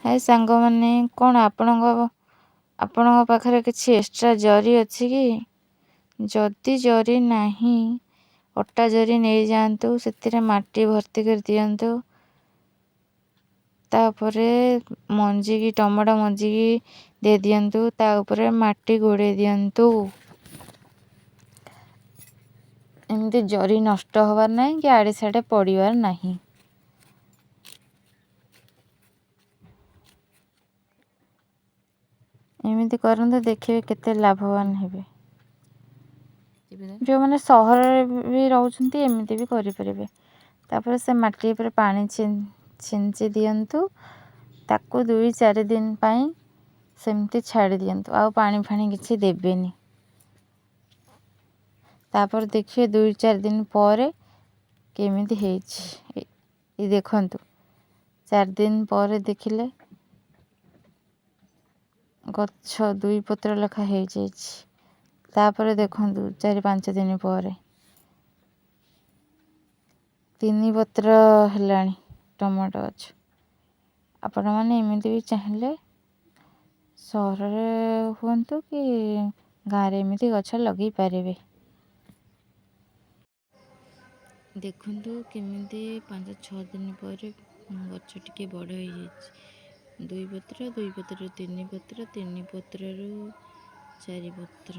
हाय ସାଙ୍ଗମାନେ, କ'ଣ ଆପଣଙ୍କ ପାଖରେ କିଛି ଏକ୍ସଟ୍ରା ଜରି ଅଛି କି? ଯଦି ଜରି ନାହିଁ, ଅଟା ଜରି ନେଇଯାଆନ୍ତୁ, ସେଥିରେ ମାଟି ଭର୍ତ୍ତି କରି ଦିଅନ୍ତୁ। ତାପରେ ଟମାଟୋ ମଞ୍ଜିକି ଦେଇ ଦିଅନ୍ତୁ, ତା ଉପରେ ମାଟି ଘୋଡ଼େଇ ଦିଅନ୍ତୁ। ଏମିତି ଜରି ନଷ୍ଟ ହେବାର ନାହିଁ କି ଆଡ଼େ ସାଡ଼େ ପଡ଼ିବାର ନାହିଁ। ଏମିତି କରନ୍ତୁ, ଦେଖିବେ କେତେ ଲାଭବାନ ହେବେ। ଯେଉଁମାନେ ସହରରେ ବି ରହୁଛନ୍ତି ଏମିତି ବି କରିପାରିବେ। ତାପରେ ସେ ମାଟି ଉପରେ ପାଣି ଛିଞ୍ଚି ଦିଅନ୍ତୁ, ତାକୁ 2-4 ଦିନ ପାଇଁ ସେମିତି ଛାଡ଼ି ଦିଅନ୍ତୁ, ଆଉ ପାଣି ଫାଣି କିଛି ଦେବେନି। ତାପରେ ଦେଖିବେ 2-4 ଦିନ ପରେ କେମିତି ହେଇଛି। ଦେଖନ୍ତୁ, 4 ଦିନ ପରେ ଦେଖିଲେ ଗଛ 2 ପତ୍ର ଲେଖା ହେଇଯାଇଛି। ତାପରେ ଦେଖନ୍ତୁ 4-5 ଦିନ ପରେ 3 ପତ୍ର ହେଲାଣି ଟମାଟୋ ଗଛ। ଆପଣମାନେ ଏମିତି ବି ଚାହିଁଲେ ସହରରେ ହୁଅନ୍ତୁ କି ଗାଁରେ ଏମିତି ଗଛ ଲଗେଇ ପାରିବେ। ଦେଖନ୍ତୁ କେମିତି 5-6 ଦିନ ପରେ ଗଛ ଟିକେ ବଡ଼ ହେଇଯାଇଛି। 2 ପତ୍ର, 2 ପତ୍ରରୁ 3 ପତ୍ର, 3 ପତ୍ରରୁ 4 ପତ୍ର।